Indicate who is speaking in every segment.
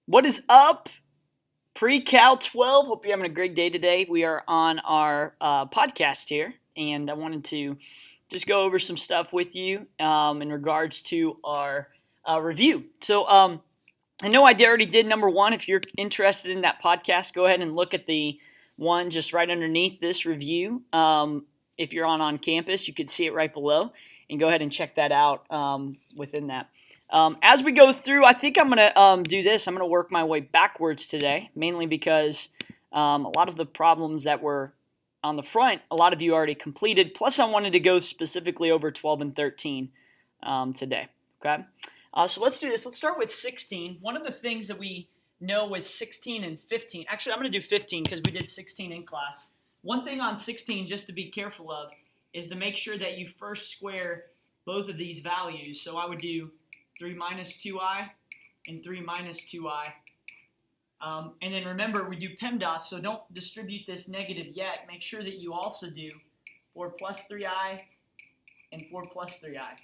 Speaker 1: What is up? Pre-Cal 12. Hope you're having a great day today. We are on our podcast here, and I wanted to just go over some stuff with you in regards to our review. I know I already did number one. If you're interested in that podcast, go ahead and look at the one just right underneath this review. If you're on campus, you could see it right below, and go ahead and check that out within that. As we go through, I think I'm going to do this. I'm going to work my way backwards today, mainly because a lot of the problems that were on the front, a lot of you already completed. Plus, I wanted to go specifically over 12 and 13 today. Okay, so let's do this. Let's start with 16. One of the things that we know with 16 and 15, actually, I'm going to do 15 because we did 16 in class. One thing on 16, just to be careful of, is to make sure that you first square both of these values. So I would do 3 minus 2i and 3 minus 2i. And then remember, we do PEMDAS, so don't distribute this negative yet. Make sure that you also do 4 plus 3i and 4 plus 3i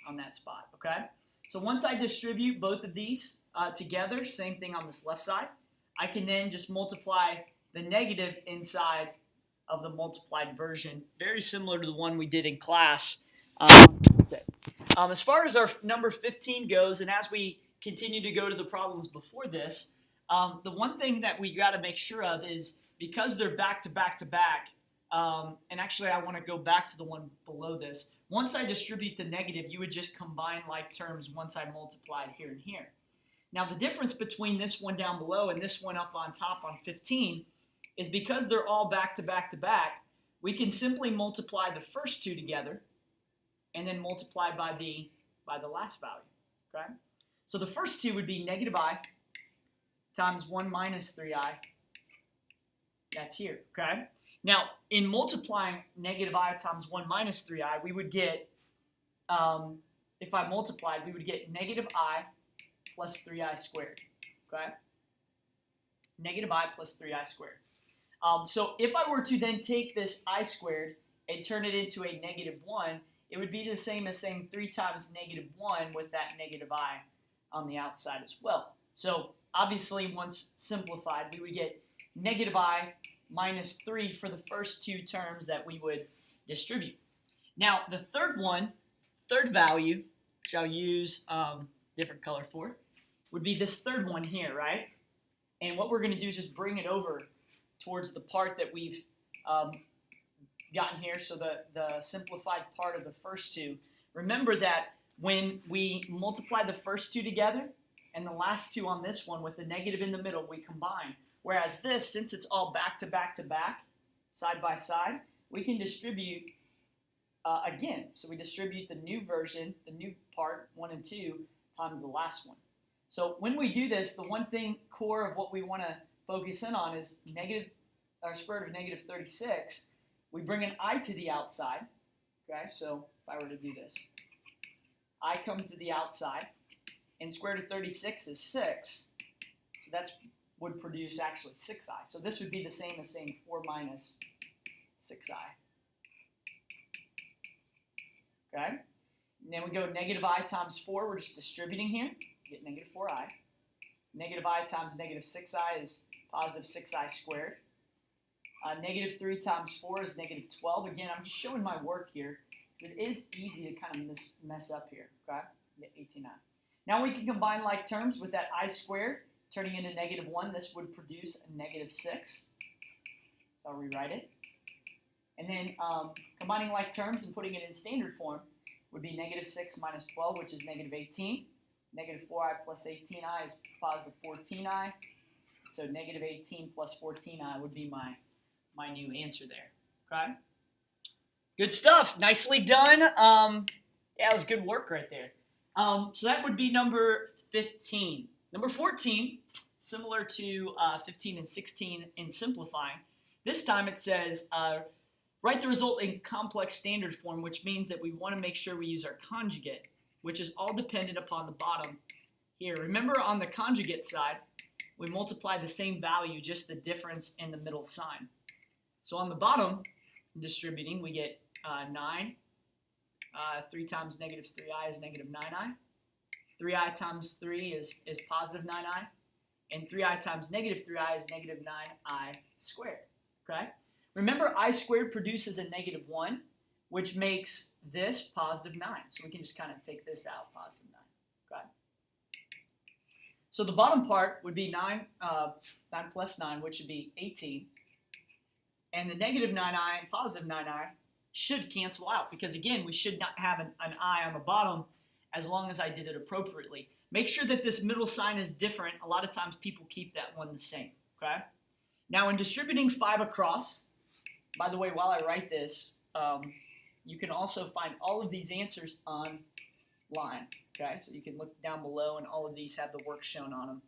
Speaker 1: on that spot, okay? So once I distribute both of these together, same thing on this left side, I can then just multiply the negative inside of the multiplied version, very similar to the one we did in class. As far as our number 15 goes, and as we continue to go to the problems before this, the one thing that we got to make sure of is because they're back to back to back, and actually I want to go back to the one below this. Once I distribute the negative, you would just combine like terms once I multiplied here and here. Now the difference between this one down below and this one up on top on 15 is because they're all back to back to back, we can simply multiply the first two together and then multiply by the last value, okay? So the first two would be negative I times 1 minus 3i. That's here, okay? Now, in multiplying negative I times 1 minus 3i, we would get, if I multiplied, we would get negative I plus 3i squared, okay? Negative I plus 3i squared. So if I were to then take this I squared and turn it into a negative 1, it would be the same as saying 3 times negative 1 with that negative I on the outside as well. So obviously, once simplified, we would get negative I minus 3 for the first two terms that we would distribute. Now, the third value, which I'll use different color for, would be this third one here, right? And what we're going to do is just bring it over towards the part that we've gotten here, so the simplified part of the first two. Remember that when we multiply the first two together and the last two on this one with the negative in the middle, we combine. Whereas this, since it's all back to back to back, side by side, we can distribute again. So we distribute the new version, the new part, 1 and 2, times the last one. So when we do this, the one thing core of what we want to focus in on is square root of negative 36. We bring an I to the outside, okay? So if I were to do this, I comes to the outside, and square root of 36 is 6. So that would produce actually 6i. So this would be the same as saying 4 minus 6i. Okay? And then we go negative I times 4. We're just distributing here. Get negative 4i. Negative I times negative 6i is positive 6i squared. Negative 3 times 4 is negative 12. Again, I'm just showing my work here. It is easy to kind of mess up here. Okay? Get 18i. Now we can combine like terms with that I squared turning into negative 1. This would produce a negative 6. So I'll rewrite it. And then combining like terms and putting it in standard form would be negative 6 minus 12, which is negative 18. Negative 4i plus 18i is positive 14i. So negative 18 plus 14i would be my new answer there. Okay? Good stuff. Nicely done. Yeah, it was good work right there. So that would be number 15. Number 14, similar to 15 and 16 in simplifying. This time it says, write the result in complex standard form, which means that we want to make sure we use our conjugate, which is all dependent upon the bottom here. Remember, on the conjugate side, we multiply the same value, just the difference in the middle sign. So on the bottom, distributing, we get 9. 3 times negative 3i is negative 9i. 3i times 3 is positive 9i. And 3i times negative 3i is negative 9i squared. Okay? Remember, I squared produces a negative 1, which makes this positive 9. So we can just kind of take this out, positive 9. Okay? So the bottom part would be 9 plus 9, which would be 18. And the negative 9i and positive 9i should cancel out because, again, we should not have an I on the bottom as long as I did it appropriately. Make sure that this middle sign is different. A lot of times people keep that one the same. Okay? Now, in distributing 5 across, by the way, while I write this, you can also find all of these answers online. Okay? So you can look down below, and all of these have the work shown on them.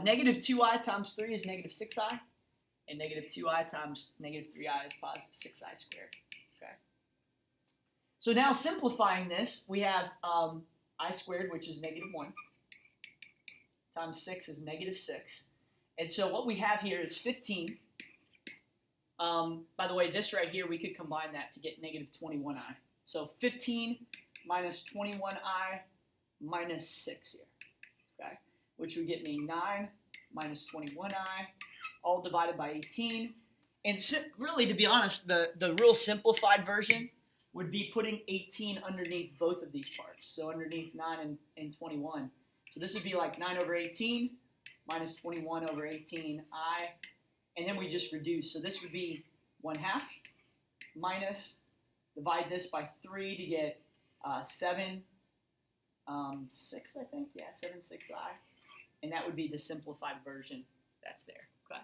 Speaker 1: Negative 2i times 3 is negative 6i. And negative 2i times negative 3i is positive 6i squared. Okay. So now simplifying this, we have I squared, which is negative 1, times 6 is negative 6. And so what we have here is 15. By the way, this right here, we could combine that to get negative 21i. So 15 minus 21i minus 6 here, okay? Which would get me 9 minus 21i, all divided by 18. And really, to be honest, the real simplified version would be putting 18 underneath both of these parts. So underneath 9 and 21. So this would be like 9 over 18 minus 21 over 18i. And then we just reduce. So this would be 1/2 minus, divide this by 3 to get 7, 6, I think. Yeah, 7, 6i. And that would be the simplified version that's there. Okay.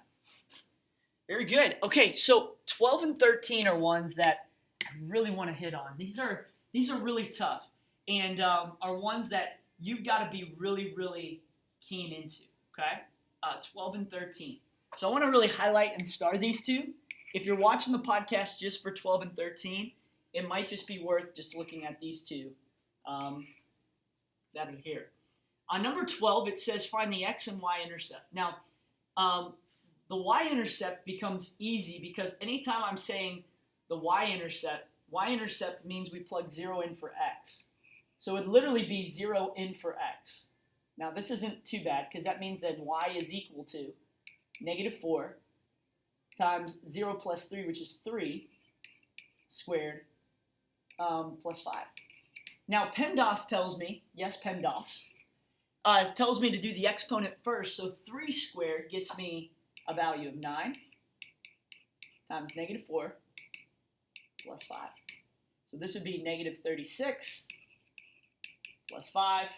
Speaker 1: Very good. Okay, so 12 and 13 are ones that I really want to hit on. These are really tough and are ones that you've got to be really, really keen into. Okay, 12 and 13. So I want to really highlight and star these two. If you're watching the podcast just for 12 and 13, it might just be worth just looking at these two that are here. On number 12, it says find the x and y intercept. Now, the y-intercept becomes easy because anytime I'm saying the y-intercept means we plug 0 in for x. So it would literally be 0 in for x. Now, this isn't too bad because that means that y is equal to negative 4 times 0 plus 3, which is 3 squared, plus 5. Now, PEMDAS tells me, yes, PEMDAS, tells me to do the exponent first. So 3 squared gets me a value of 9 times negative 4 plus 5. So this would be negative 36 plus 5,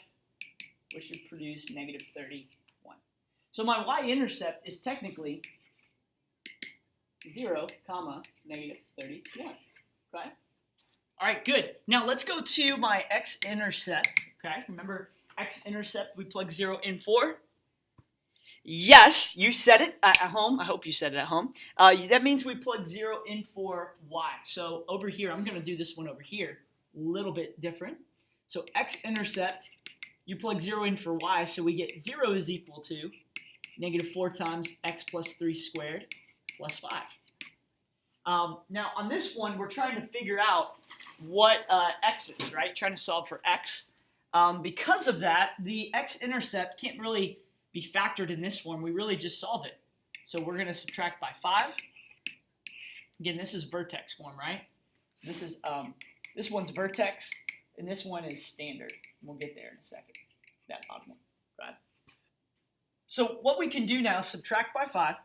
Speaker 1: which should produce negative 31. So my y-intercept is technically 0, negative 31. Okay? All right, good. Now let's go to my x-intercept. Okay, remember x-intercept we plug 0 in for? Yes, you said it at home. I hope you said it at home. That means we plug 0 in for y. So over here, I'm going to do this one over here a little bit different. So x-intercept, you plug 0 in for y, so we get 0 is equal to negative 4 times x plus 3 squared plus 5. Now, on this one, we're trying to figure out what x is, right? Trying to solve for x. Because of that, the x-intercept can't really be factored in this form. We really just solve it. So we're going to subtract by 5. Again, this is vertex form, right? So this is this one's vertex, and this one is standard. We'll get there in a second. That bottom one, right? So what we can do now is subtract by 5.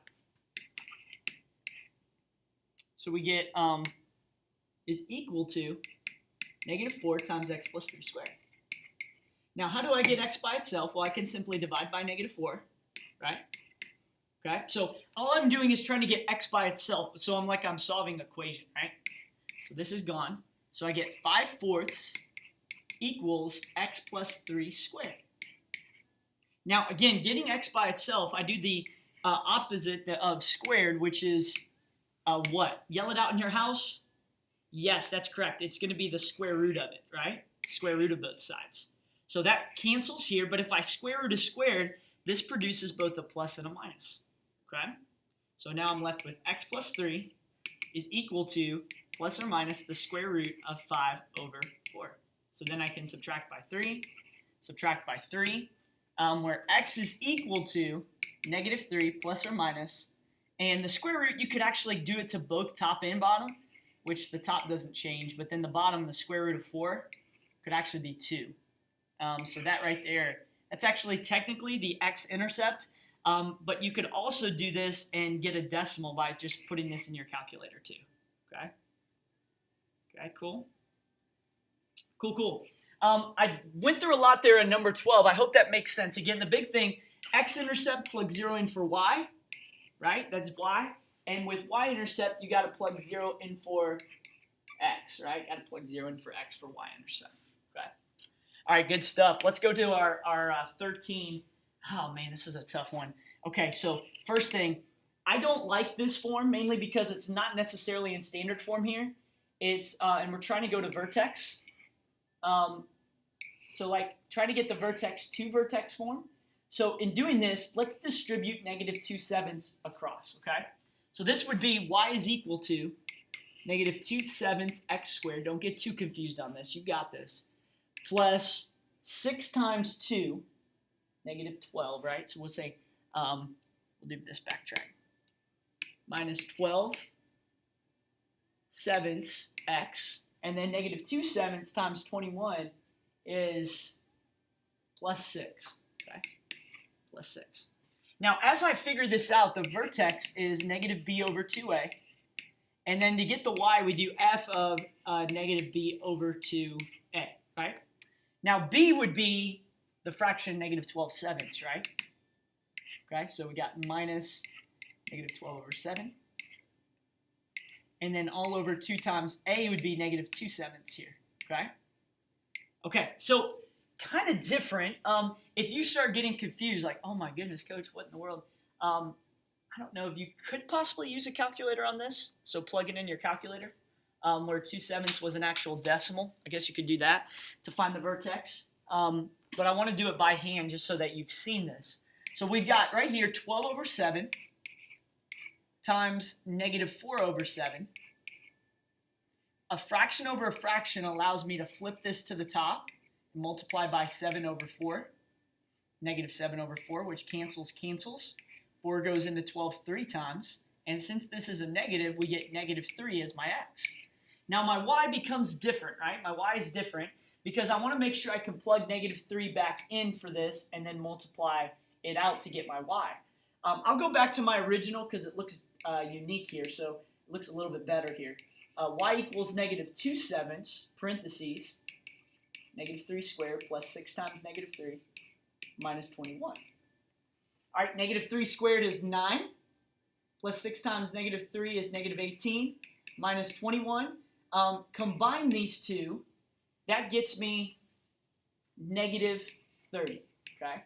Speaker 1: So we get is equal to negative 4 times x plus 3 squared. Now, how do I get x by itself? Well, I can simply divide by negative 4, right? Okay, so all I'm doing is trying to get x by itself. So I'm solving equation, right? So this is gone. So I get 5/4 equals x plus 3 squared. Now, again, getting x by itself, I do the opposite of squared, which is what? Yell it out in your house? Yes, that's correct. It's going to be the square root of it, right? Square root of both sides. So that cancels here, but if I square root a squared, this produces both a plus and a minus, okay? So now I'm left with x plus 3 is equal to plus or minus the square root of 5 over 4. So then I can subtract by 3, where x is equal to negative 3 plus or minus. And the square root, you could actually do it to both top and bottom, which the top doesn't change. But then the bottom, the square root of 4, could actually be 2. So that right there, that's actually technically the x-intercept. But you could also do this and get a decimal by just putting this in your calculator too. Okay? Okay, cool. Cool. I went through a lot there in number 12. I hope that makes sense. Again, the big thing, x-intercept, plug 0 in for y, right? That's y. And with y-intercept, you got to plug 0 in for x, right? Got to plug 0 in for x for y-intercept. Okay. All right, good stuff. Let's go to our 13. Oh, man, this is a tough one. Okay, so first thing, I don't like this form mainly because it's not necessarily in standard form here. It's and we're trying to go to vertex. So like try to get the vertex to vertex form. So in doing this, let's distribute negative 2/7 across, okay? So this would be y is equal to negative 2/7 x squared. Don't get too confused on this. You got this. Plus 6 times 2, negative 12, right? So we'll say, we'll do this backtrack. Minus 12/7 x, and then negative 2/7 times 21 is plus 6, okay? Plus 6. Now, as I figure this out, the vertex is negative b over 2a. And then to get the y, we do f of negative b over 2a, right? Now, b would be the fraction negative 12/7, right? Okay, so we got minus negative 12 over 7. And then all over 2 times a would be negative 2/7 here, okay? Okay, so kind of different. If you start getting confused, like, oh my goodness, coach, what in the world? I don't know if you could possibly use a calculator on this. So plug it in your calculator where 2/7 was an actual decimal. I guess you could do that to find the vertex. But I want to do it by hand just so that you've seen this. So we've got right here 12 over 7 times negative 4 over 7. A fraction over a fraction allows me to flip this to the top and multiply by 7 over 4. Negative 7 over 4, which cancels. 4 goes into 12 3 times. And since this is a negative, we get negative 3 as my x. Now my y becomes different, right? My y is different because I want to make sure I can plug negative 3 back in for this and then multiply it out to get my y. I'll go back to my original because it looks unique here, so it looks a little bit better here. Y equals negative 2/7, parentheses, negative 3 squared plus 6 times negative 3 minus 21. All right, negative 3 squared is 9, plus 6 times negative 3 is negative 18, minus 21. Combine these two, that gets me negative 30, okay?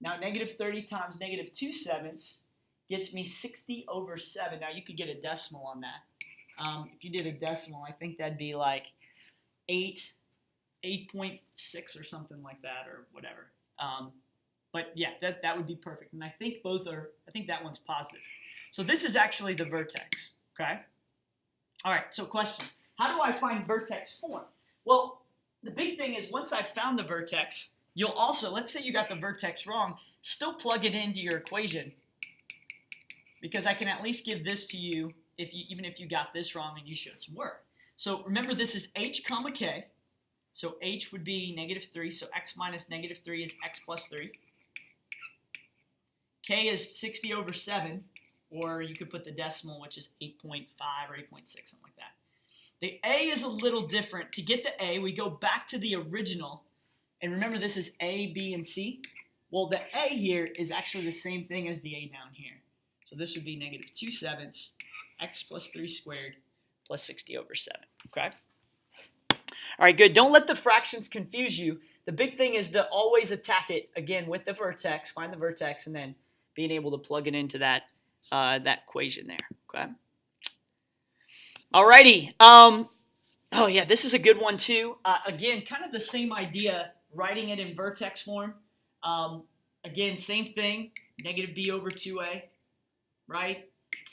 Speaker 1: Now, negative 30 times negative 2/7 gets me 60 over 7. Now, you could get a decimal on that. If you did a decimal, I think that'd be like 8.6 or something like that or whatever. But yeah, that would be perfect. And I think that one's positive. So this is actually the vertex, okay? All right, so question. How do I find vertex form? Well, the big thing is once I've found the vertex, you'll also, let's say you got the vertex wrong, still plug it into your equation because I can at least give this to you even if you got this wrong and you showed some work. So remember this is h comma k. So h would be negative 3, so x minus negative 3 is x plus 3. K is 60 over 7, or you could put the decimal, which is 8.5 or 8.6, something like that. The a is a little different. To get the a, we go back to the original. And remember, this is a, b, and c. Well, the a here is actually the same thing as the a down here. So this would be negative 2/7 x plus 3 squared plus 60 over 7, okay? All right, good. Don't let the fractions confuse you. The big thing is to always attack it, again, with the vertex, find the vertex, and then being able to plug it into that equation there, okay? All righty. Oh, yeah, this is a good one, too. Again, kind of the same idea, writing it in vertex form. Again, same thing, negative b over 2a, right?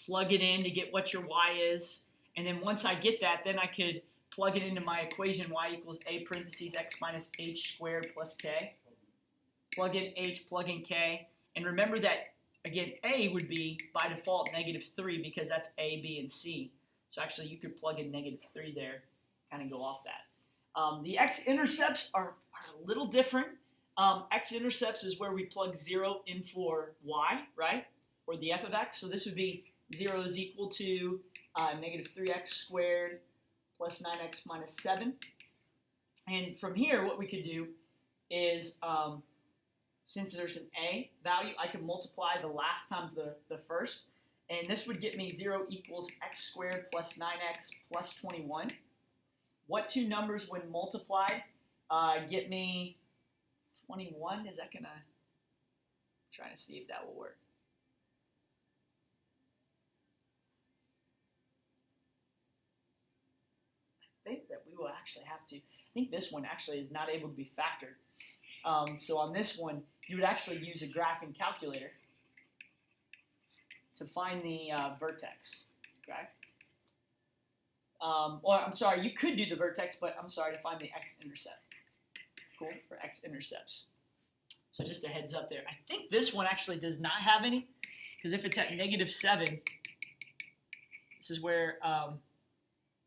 Speaker 1: Plug it in to get what your y is. And then once I get that, then I could plug it into my equation, y equals a parentheses x minus h squared plus k. Plug in h, plug in k. And remember that, again, a would be, by default, -3 because that's a, b, and c. So actually, you could plug in -3 there, kind of go off that. The x-intercepts are a little different. X-intercepts is where we plug 0 in for y, right? Or the f of x. So this would be 0 is equal to -3x squared plus 9x minus 7. And from here, what we could do is, since there's an a value, I can multiply the last times the first. And this would get me 0 equals x squared plus 9x plus 21. What two numbers, when multiplied, get me 21? Is that going to... Trying to see if that will work. I think that we will actually have to... I think this one actually is not able to be factored. So on this one, you would actually use a graphing calculator to find the vertex, okay? Or I'm sorry, you could do the vertex, but I'm sorry, to find the x-intercept. Cool, for x-intercepts. So just a heads up there. I think this one actually does not have any, because if it's at -7, this is where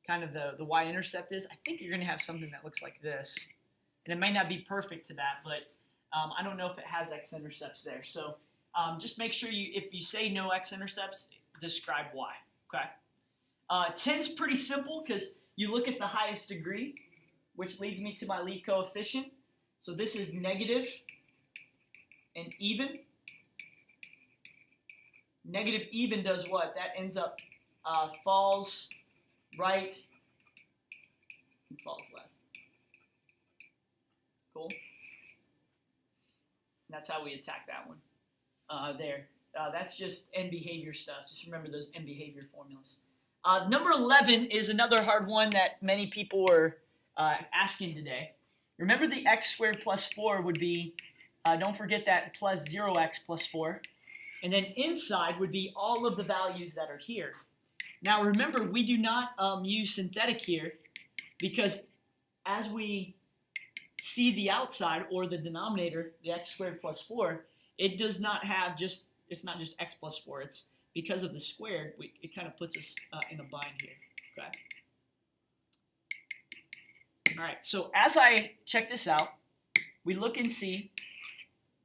Speaker 1: kind of the y-intercept is. I think you're going to have something that looks like this. And it may not be perfect to that, but I don't know if it has x-intercepts there. So just make sure if you say no x-intercepts, describe why, okay? 10's pretty simple because you look at the highest degree, which leads me to my lead coefficient. So this is negative and even. Negative even does what? That ends up falls right and falls left. Cool. And that's how we attack that one. There. That's just end behavior stuff. Just remember those end behavior formulas. Number 11 is another hard one that many people were asking today. Remember the x squared plus 4 would be, don't forget that, plus 0x plus 4. And then inside would be all of the values that are here. Now remember, we do not use synthetic here because as we see the outside or the denominator, the x squared plus 4, it does not have just, it's not just x plus 4. It's because of the squared, it kind of puts us in a bind here, okay? All right, so as I check this out, we look and see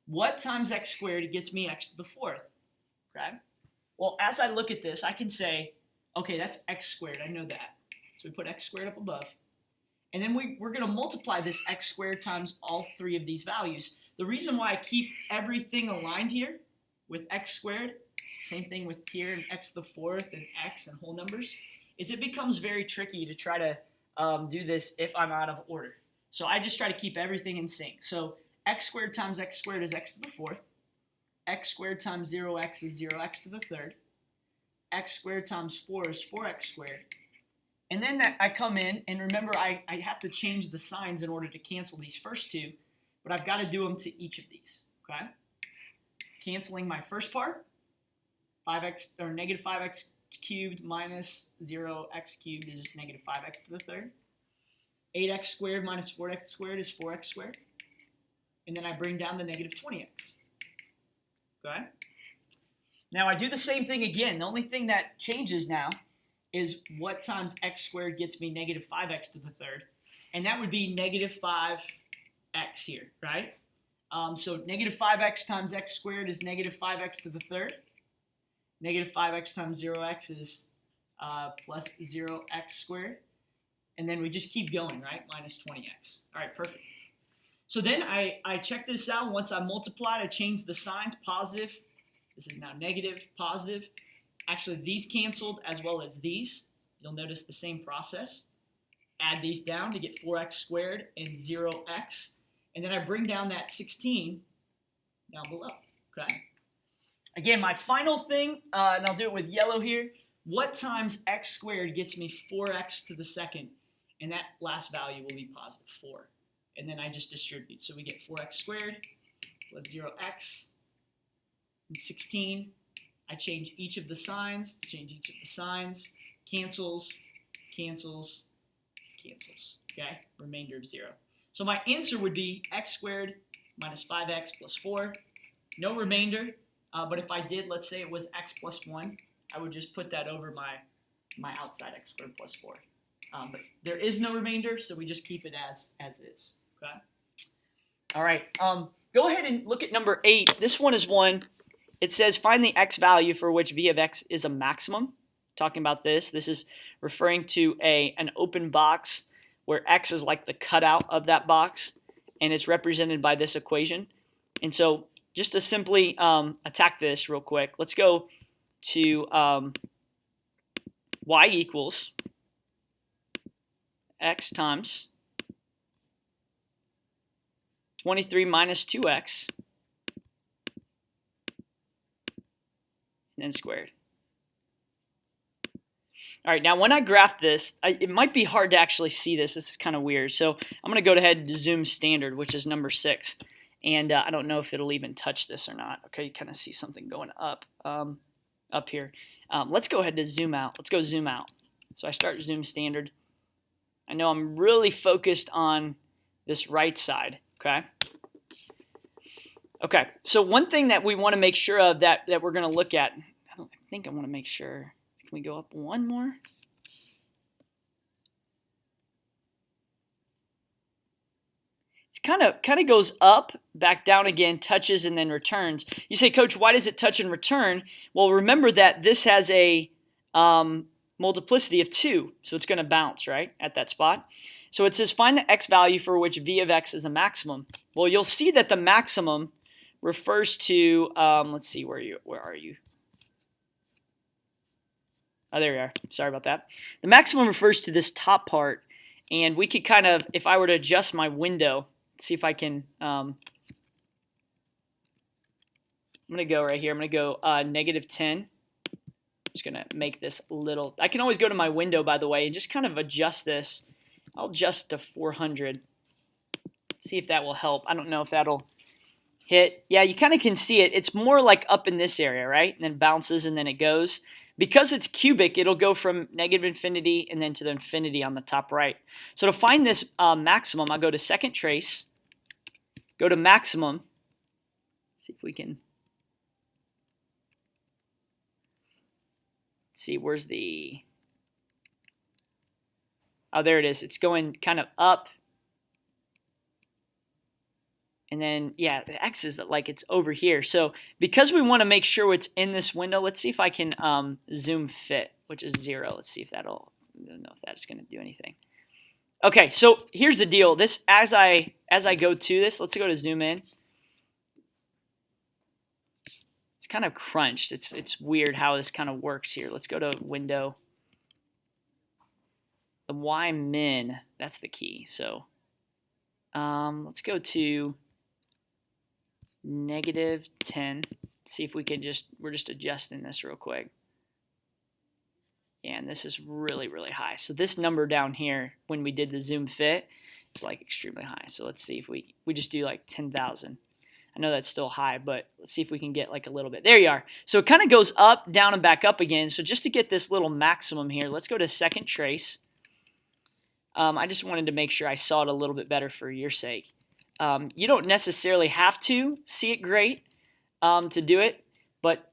Speaker 1: what times x squared gets me x to the 4th, okay? Well, as I look at this, I can say, okay, that's x squared. I know that. So we put x squared up above. And then we're going to multiply this x squared times all three of these values. The reason why I keep everything aligned here with x squared, same thing with here and x to the 4th and x and whole numbers, is it becomes very tricky to try to do this if I'm out of order. So I just try to keep everything in sync. So x squared times x squared is x to the 4th. X squared times 0x is 0x to the 3rd. X squared times 4 is 4x squared. And then I come in, and remember I have to change the signs in order to cancel these first two, but I've got to do them to each of these, okay? Canceling my first part, 5x or negative 5x cubed minus 0x cubed is just negative 5x to the 3rd. 8x squared minus 4x squared is 4x squared. And then I bring down the negative 20x, okay? Now I do the same thing again. The only thing that changes now is what times x squared gets me negative 5x to the 3rd. And that would be negative 5x here, right? So negative 5x times x squared is negative 5x to the 3rd. Negative 5x times 0x is plus 0x squared. And then we just keep going, right? Minus 20x. All right, perfect. So then I check this out. Once I multiplied, I change the signs, positive. This is now negative, positive. Actually, these canceled as well as these. You'll notice the same process. Add these down to get 4x squared and 0x. And then I bring down that 16 down below, okay? Again, my final thing, and I'll do it with yellow here, what times x squared gets me 4x to the 2nd? And that last value will be positive 4. And then I just distribute. So we get 4x squared plus 0x and 16. I change each of the signs, cancels, cancels, cancels, okay? Remainder of 0. So my answer would be x squared minus 5x plus 4 no remainder, but if I did, let's say it was x plus 1, I would just put that over my outside x squared plus 4. But there is no remainder, so we just keep it as is. Okay. All right. Go ahead and look at number 8. This one is one. It says find the x value for which v of x is a maximum. Talking about this. This is referring to an open box where x is like the cutout of that box, and it's represented by this equation. And so just to simply attack this real quick, let's go to y equals x times 23 minus 2x, and then squared. All right, now when I graph this, it might be hard to actually see this. This is kind of weird. So I'm going to go ahead and zoom standard, which is number 6. And I don't know if it'll even touch this or not. Okay, you kind of see something going up here. Let's go ahead and zoom out. Let's go zoom out. So I start zoom standard. I know I'm really focused on this right side, okay? Okay, so one thing that we want to make sure of that we're going to look at, I think I want to make sure, can we go up one more? It kind of goes up, back down again, touches, and then returns. You say, Coach, why does it touch and return? Well, remember that this has a multiplicity of 2, so it's going to bounce, right, at that spot. So it says find the x value for which v of x is a maximum. Well, you'll see that the maximum refers to, let's see, where are you? Oh, there we are. Sorry about that. The maximum refers to this top part, and we could kind of, if I were to adjust my window, see if I can, I'm going to go right here. I'm going to go -10. I'm just going to make this little, I can always go to my window, by the way, and just kind of adjust this. I'll adjust to 400. See if that will help. I don't know if that'll hit. Yeah, you kind of can see it. It's more like up in this area, right? And then bounces and then it goes. Because it's cubic, it'll go from -infinity and then to the infinity on the top right. So to find this maximum, I'll go to second trace, go to maximum. See if we can see where's the, oh, there it is. It's going kind of up. And then, yeah, the x is like it's over here. So because we want to make sure it's in this window, let's see if I can zoom fit, which is 0. Let's see if that'll, I don't know if that's going to do anything. Okay, so here's the deal. This, as I go to this, let's go to zoom in. It's kind of crunched. It's weird how this kind of works here. Let's go to window. The y min, that's the key. So let's go to -10. See if we can we're just adjusting this real quick. Yeah, and this is really, really high. So this number down here, when we did the zoom fit, it's like extremely high. So let's see if we just do like 10,000. I know that's still high, but let's see if we can get like a little bit. There you are. So it kind of goes up, down, and back up again. So just to get this little maximum here, let's go to second trace. I just wanted to make sure I saw it a little bit better for your sake. You don't necessarily have to see it great to do it, but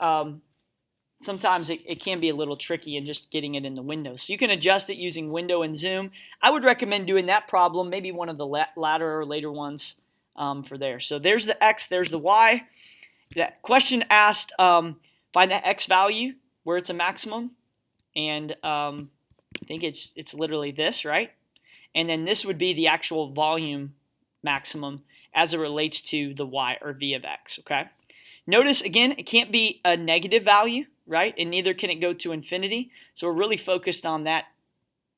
Speaker 1: sometimes it can be a little tricky in just getting it in the window. So you can adjust it using window and zoom. I would recommend doing that problem, maybe one of the latter or later ones for there. So there's the x, there's the y. That question asked, find the x value where it's a maximum, and I think it's literally this, right? And then this would be the actual volume maximum as it relates to the y, or v of x, okay? Notice, again, it can't be a negative value, right? And neither can it go to infinity. So we're really focused on that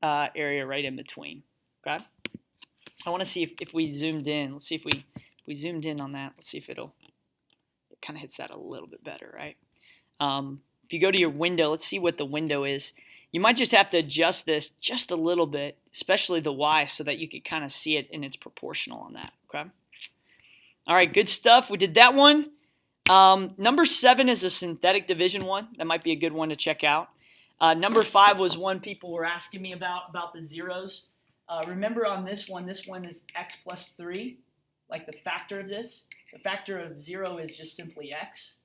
Speaker 1: area right in between, okay? I want to see if we zoomed in. Let's see if we zoomed in on that. Let's see if it kind of hits that a little bit better, right? If you go to your window, let's see what the window is. You might just have to adjust this just a little bit, especially the y, so that you could kind of see it and it's proportional on that, okay? All right, good stuff. We did that one. Number 7 is a synthetic division one. That might be a good one to check out. Number 5 was one people were asking me about the zeros. Remember on this one is x plus 3, like the factor of this. The factor of 0 is just simply x.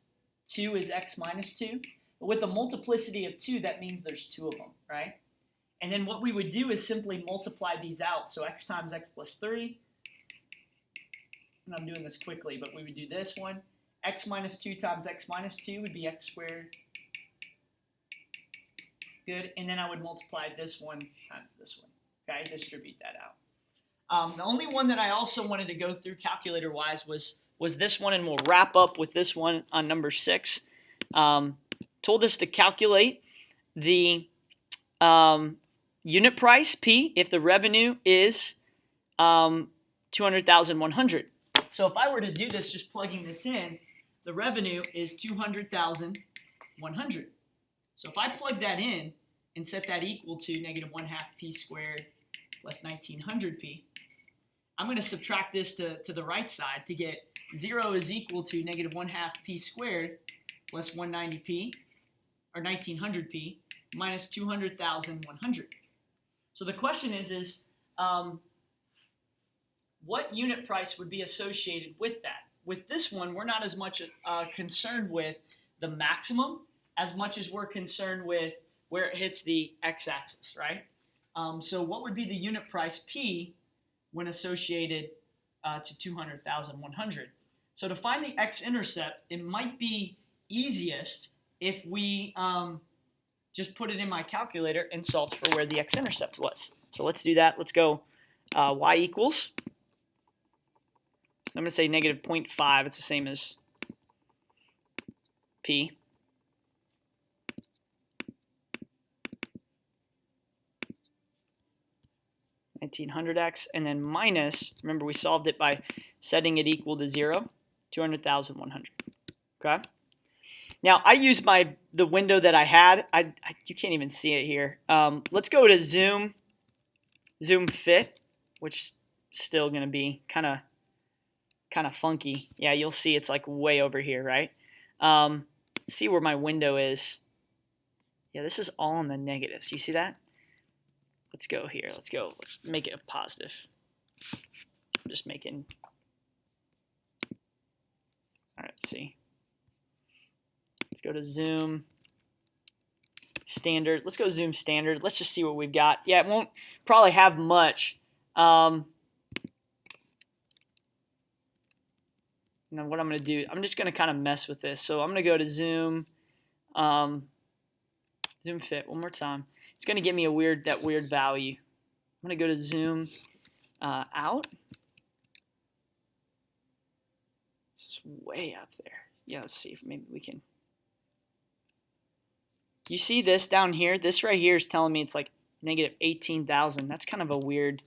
Speaker 1: 2 is x minus 2. But with the multiplicity of 2, that means there's 2 of them, right? And then what we would do is simply multiply these out. So x times x plus 3. And I'm doing this quickly, but we would do this one. X minus 2 times x minus 2 would be x squared. Good. And then I would multiply this one times this one. Okay, distribute that out. The only one that I also wanted to go through calculator-wise was this one, and we'll wrap up with this one on number 6. Told us to calculate the unit price, P, if the revenue is 200,100. So if I were to do this, just plugging this in, the revenue is 200,100. So if I plug that in and set that equal to negative 1/2 P squared plus 1900P, I'm going to subtract this to the right side to get 0 is equal to negative 1/2 P squared plus 190P, or 1900P, minus 200,100. So the question is what unit price would be associated with that? With this one, we're not as much concerned with the maximum as much as we're concerned with where it hits the x-axis, right? So what would be the unit price P when associated to 200,100? So to find the x-intercept, it might be easiest if we just put it in my calculator and solve for where the x-intercept was. So let's do that. Let's go y equals. I'm going to say negative 0.5. It's the same as P. $1,900x, and then minus, remember we solved it by setting it equal to 0, 200,100. Okay? Now, I used the window that I had. You can't even see it here. Let's go to zoom fit, which is still going to be kind of funky. Yeah, you'll see it's like way over here, right? See where my window is. Yeah, this is all in the negatives. You see that? Let's go here. Let's make it a positive. I'm just making. All right, let's see. Let's go to zoom standard. Let's go zoom standard. Let's just see what we've got. Yeah, it won't probably have much. Now what I'm going to do, I'm just going to kind of mess with this. So I'm going to go to zoom fit one more time. It's going to give me that weird value. I'm going to go to zoom out. This is way up there. Yeah, let's see if maybe we can. You see this down here? This right here is telling me it's like negative 18,000. That's kind of a weird.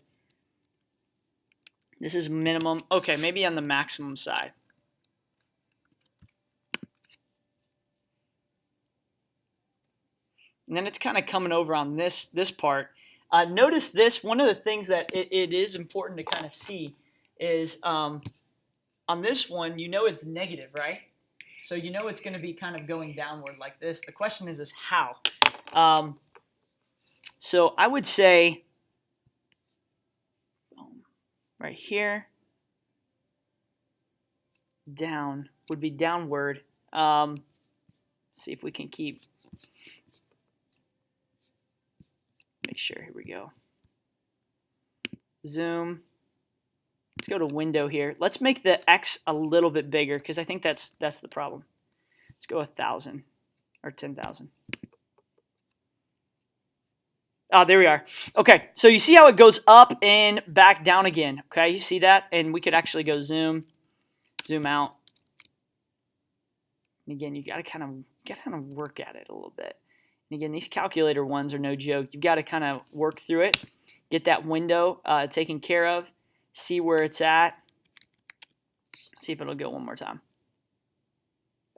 Speaker 1: This is minimum. Okay, maybe on the maximum side. And then it's kind of coming over on this part. Notice this. One of the things that it is important to kind of see is on this one, you know it's negative, right? So you know it's going to be kind of going downward like this. The question is how? So I would say right here, down would be downward. See if we can keep. Make sure, here we go. Zoom. Let's go to window here. Let's make the X a little bit bigger because I think that's the problem. Let's go 1,000 or 10,000. Oh, there we are. Okay, so you see how it goes up and back down again. Okay, you see that? And we could actually go zoom out. And again, you got to kind of work at it a little bit. And again, these calculator ones are no joke. You've got to kind of work through it, get that window taken care of, see where it's at. See if it'll go one more time.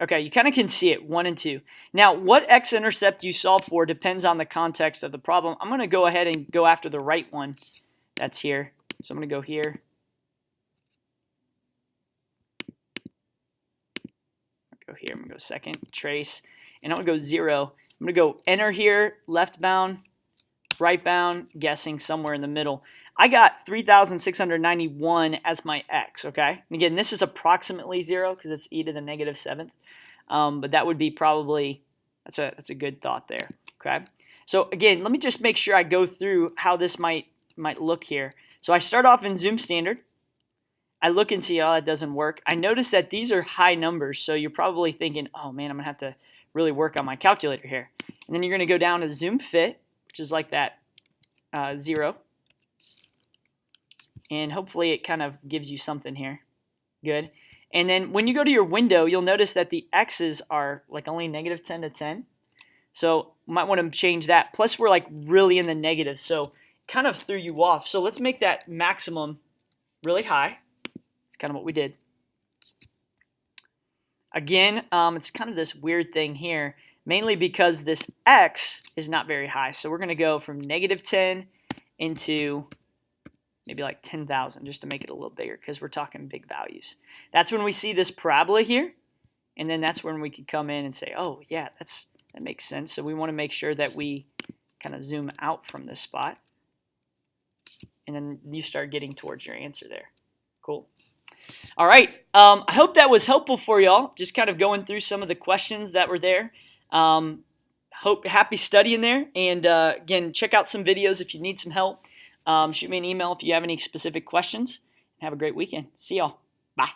Speaker 1: Okay, you kind of can see it, 1 and 2. Now, what x-intercept you solve for depends on the context of the problem. I'm going to go ahead and go after the right one that's here. So I'm going to go here. I'll go here. I'm going to go second, trace, and I'm going to go 0. I'm going to go enter here, left bound, right bound, guessing somewhere in the middle. I got 3,691 as my x, okay? And again, this is approximately 0 because it's e to the negative 7th. But that would be probably, that's a good thought there, okay? So again, let me just make sure I go through how this might look here. So I start off in Zoom Standard. I look and see, oh, it doesn't work. I notice that these are high numbers, so you're probably thinking, oh man, I'm gonna have to really work on my calculator here. And then you're gonna go down to Zoom Fit, which is like that 0. And hopefully it kind of gives you something here. Good. And then when you go to your window, you'll notice that the x's are like only negative 10 to 10. So you might want to change that. Plus we're like really in the negative, so kind of threw you off. So let's make that maximum really high. It's kind of what we did. Again, it's kind of this weird thing here, mainly because this x is not very high. So we're going to go from negative 10 into maybe like 10,000 just to make it a little bigger because we're talking big values. That's when we see this parabola here, and then that's when we could come in and say, oh yeah, that makes sense. So we want to make sure that we kind of zoom out from this spot, and then you start getting towards your answer there. Cool. All right. I hope that was helpful for y'all. Just kind of going through some of the questions that were there. Happy studying there. And again, check out some videos if you need some help. Shoot me an email if you have any specific questions. Have a great weekend. See y'all. Bye.